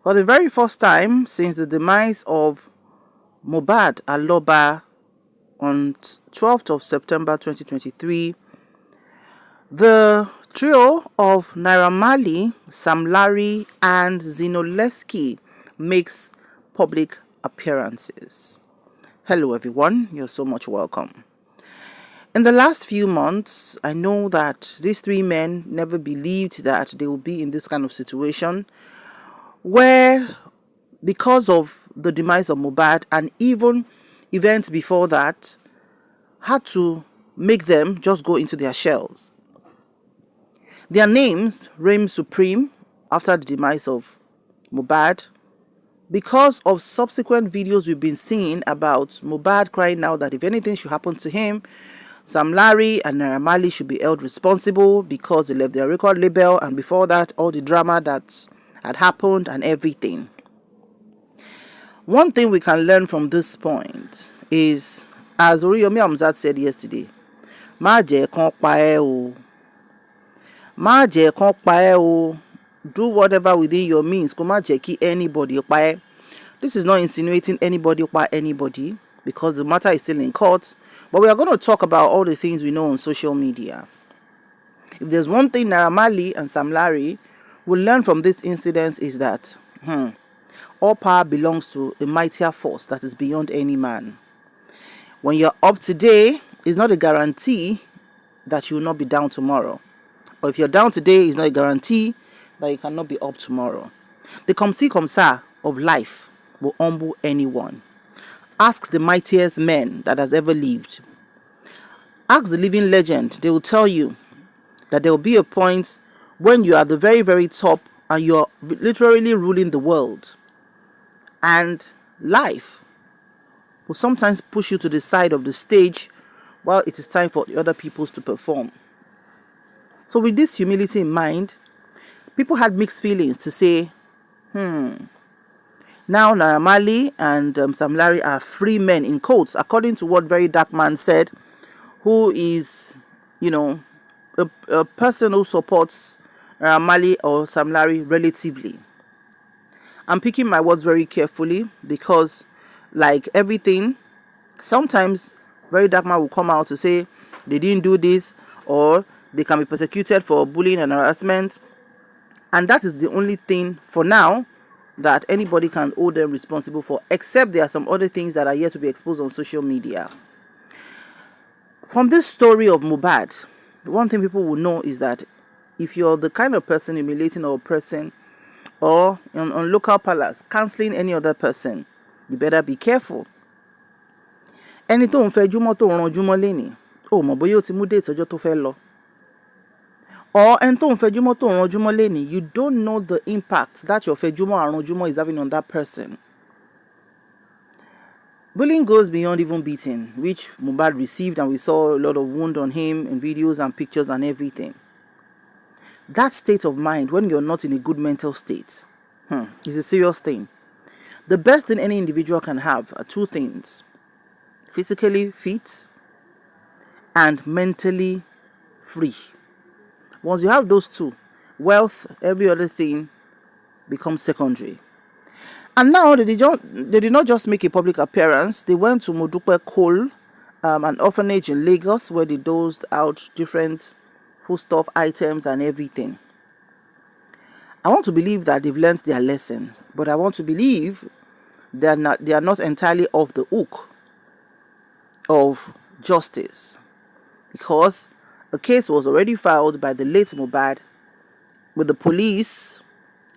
For the very first time since the demise of Mohbad Aloba on 12th of September 2023, the trio of Naira Marley, Sam Larry, and Zinoleski makes public appearances. Hello everyone, you're so much welcome. In the last few months, I know that these three men never believed that they would be in this kind of situation where, because of the demise of Mohbad and even events before that, had to make them just go into their shells. Their names reigned supreme after the demise of Mohbad because of subsequent videos we've been seeing about Mohbad crying out that if anything should happen to him, Sam Larry and Naira Marley should be held responsible because they left their record label, and before that, all the drama that had happened and everything. One thing we can learn from this point is, as Oriyomi Amzat said yesterday, má jẹ́ kán pa ẹ́ o. Má jẹ́ kán pa ẹ́ o. Do whatever within your means. Kó má jẹ́ kí anybody pa ẹ́. This is not insinuating anybody pa anybody, because the matter is still in court. But we are going to talk about all the things we know on social media. If there's one thing Naira Marley and Sam Larry will learn from this incident is that all power belongs to a mightier force that is beyond any man. When you're up today, it's not a guarantee that you will not be down tomorrow. Or if you're down today, it's not a guarantee that you cannot be up tomorrow. The come see come sa of life will humble anyone. Ask the mightiest men that has ever lived. Ask the living legend. They will tell you that there will be a point when you are at the very, very top and you're literally ruling the world. And life will sometimes push you to the side of the stage while it is time for the other peoples to perform. So with this humility in mind, people had mixed feelings to say, now Naira Marley and Sam Larry are free men, in quotes, according to what Very Dark Man said, who is, a person who supports Naira Marley or Sam Larry relatively. I'm picking my words very carefully because, like everything, sometimes Very Dark Man will come out to say they didn't do this, or they can be persecuted for bullying and harassment. And that is the only thing for now that anybody can hold them responsible for, except there are some other things that are yet to be exposed on social media. From this story of Mohbad, one thing people will know is that if you're the kind of person humiliating or oppressing, or on local palace cancelling any other person, you better be careful. Ẹni tó ń fẹjú mọ́ tó ń ranjú mọ́ lénìí, ó mọ̀ bóyá ó ti mú date ọjọ́ tó fẹ́ lọ. Or ẹni tó ń fẹjú mọ́ tó ń ranjú mọ́ lénìí, you don't know the impact that your fẹjú mọ́ and ranjú mọ́ is having on that person. Bullying goes beyond even beating, which Mohbad received, and we saw a lot of wound on him in videos and pictures and everything. That state of mind, when you're not in a good mental state, is a serious thing. The best thing any individual can have are two things: physically fit and mentally free. Once you have those two, wealth, every other thing becomes secondary. And now they did not just make a public appearance. They went to Modupe Cole, an orphanage in Lagos, where they dosed out different foodstuff items and everything. I want to believe that they've learned their lessons, but I want to believe they are not entirely off the hook of justice, because a case was already filed by the late Mohbad with the police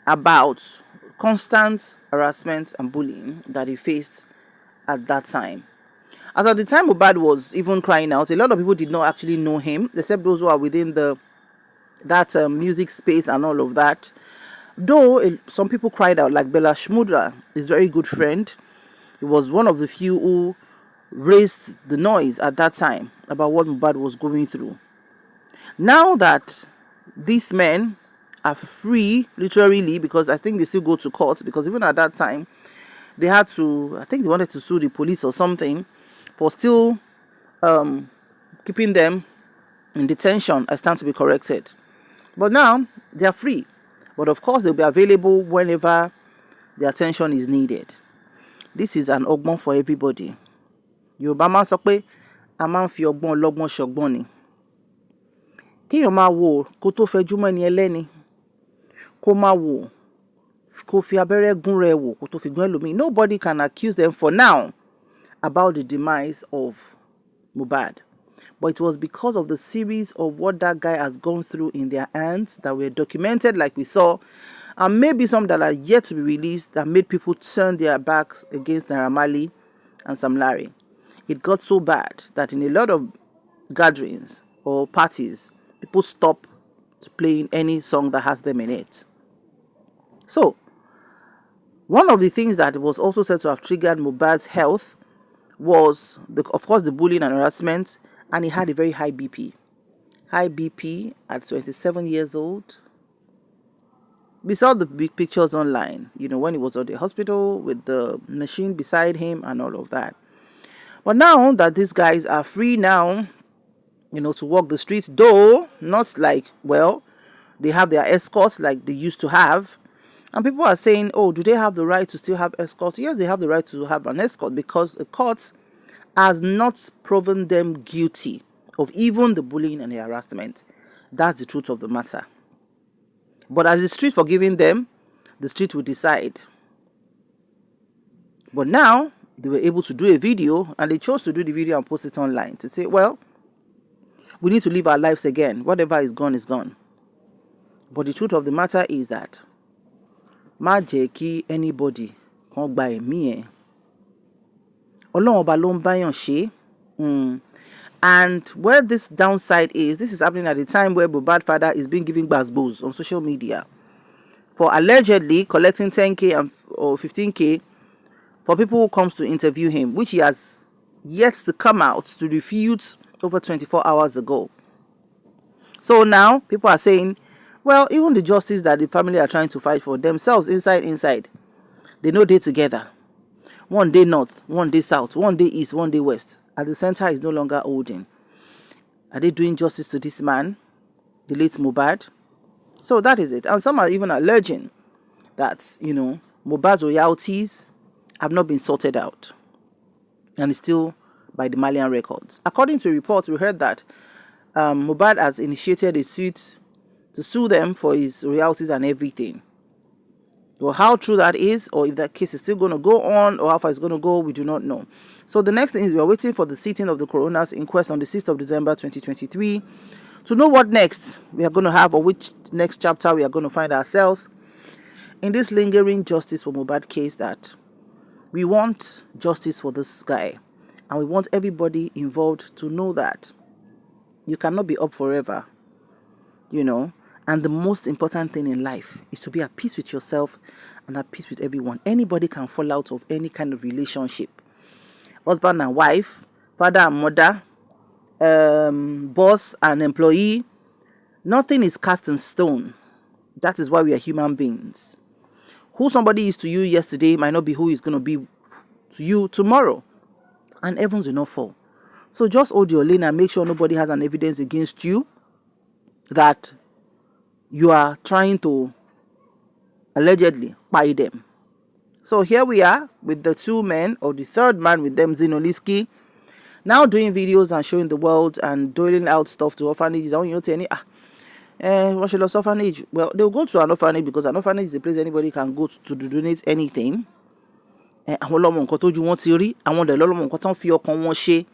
about constant harassment and bullying that he faced at that time. As at the time Mohbad was even crying out, a lot of people did not actually know him, except those who are within that music space and all of that. Though some people cried out, like Bella Shmurda, his very good friend. He was one of the few who raised the noise at that time about what Mohbad was going through. Now that these men are free, literally, because I think they still go to court, because even at that time, they had to, I think they wanted to sue the police or something for still keeping them in detention. I stand to be corrected. But now, they are free. But of course, they'll be available whenever the attention is needed. This is an ọgbọ́n for everybody. Yorùbá máa ń sọ pé a máa ń fi ọgbọ́n ọlọ́gbọ́n ṣọgbọ́n ni. Kéèyàn máa wò kó tó fẹjú mọ́ ẹni ẹlẹ́ni, kó máa wò kó fi abẹ́rẹ́ gún rẹ̀ wò kó tó fi gún ẹlòmíì. Nobody can accuse them for now about the demise of Mohbad. But it was because of the series of what that guy has gone through in their hands that were documented, like we saw, and maybe some that are yet to be released, that made people turn their backs against Naira Marley and Sam Larry. It got so bad that in a lot of gatherings or parties, people stop playing any song that has them in it. So, one of the things that was also said to have triggered Mohbad's health was, of course, the bullying and harassment, and he had a very high BP. High BP at 27 years old. We saw the big pictures online, when he was at the hospital with the machine beside him and all of that. But now that these guys are free now, to walk the streets, though not like, they have their escorts like they used to have. And people are saying, oh, do they have the right to still have escorts? Yes, they have the right to have an escort because the court has not proven them guilty of even the bullying and the harassment. That's the truth of the matter. But as the street forgiving them, the street will decide. But now, they were able to do a video, and they chose to do the video and post it online to say, well, we need to live our lives again. Whatever is gone is gone. But the truth of the matter is that má jẹ́ kí anybody kan gba ẹ̀mí ẹ̀. Ọlọ́run ọba ló ń báyàn ṣe. And where this downside is, this is happening at the time where Mohbad's father is being given gbasgbos on social media for allegedly collecting 10K or 15K for people who comes to interview him, which he has yet to come out to refute over 24 hours ago. So now people are saying, well, even the justice that the family are trying to fight for themselves inside, they know they're together. One day north, one day south, one day east, one day west. At the center is no longer holding. Are they doing justice to this man, the late Mohbad? So that is it. And some are even alleging that, Mohbad's royalties have not been sorted out. And it's still by the Malian records. According to reports, we heard that Mohbad has initiated a suit to sue them for his royalties and everything. Well, how true that is, or if that case is still going to go on, or how far it's going to go, we do not know. So the next thing is we are waiting for the sitting of the coroner's inquest on the 6th of December 2023 to know what next we are going to have, or which next chapter we are going to find ourselves in this lingering justice for Mohbad case. That we want justice for this guy, and we want everybody involved to know that you cannot be up forever, And the most important thing in life is to be at peace with yourself and at peace with everyone. Anybody can fall out of any kind of relationship. Husband and wife, father and mother, boss and employee. Nothing is cast in stone. That is why we are human beings. Who somebody is to you yesterday might not be who is going to be to you tomorrow. And heavens will not fall. So just hold your lane and make sure nobody has an evidence against you that you are trying to allegedly buy them. So here we are with the two men, or the third man with them, Zinoliski, now doing videos and showing the world and doling out stuff to orphanages. I want you to tell what should orphanage? Well, they'll go to an orphanage because an orphanage is a place anybody can go to donate anything. Àwọn ọlọ́mọ nǹkan tójú wọn ti rí, àwọn ọ̀dẹ̀ lọ́lọ́mọ nǹkan tán fi ọkàn wọn ṣe.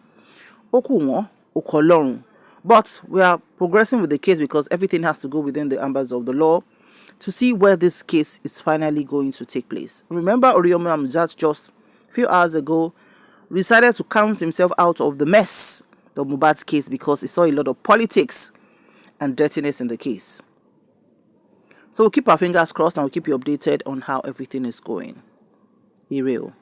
Ó kù wọ́n, ó kọ Ọlọ́run. But we are progressing with the case because everything has to go within the ambers of the law to see where this case is finally going to take place. Remember, Oriyomi Hamzat just a few hours ago decided to count himself out of the mess of Mohbad's case because he saw a lot of politics and dirtiness in the case. So we'll keep our fingers crossed and we'll keep you updated on how everything is going. Be real.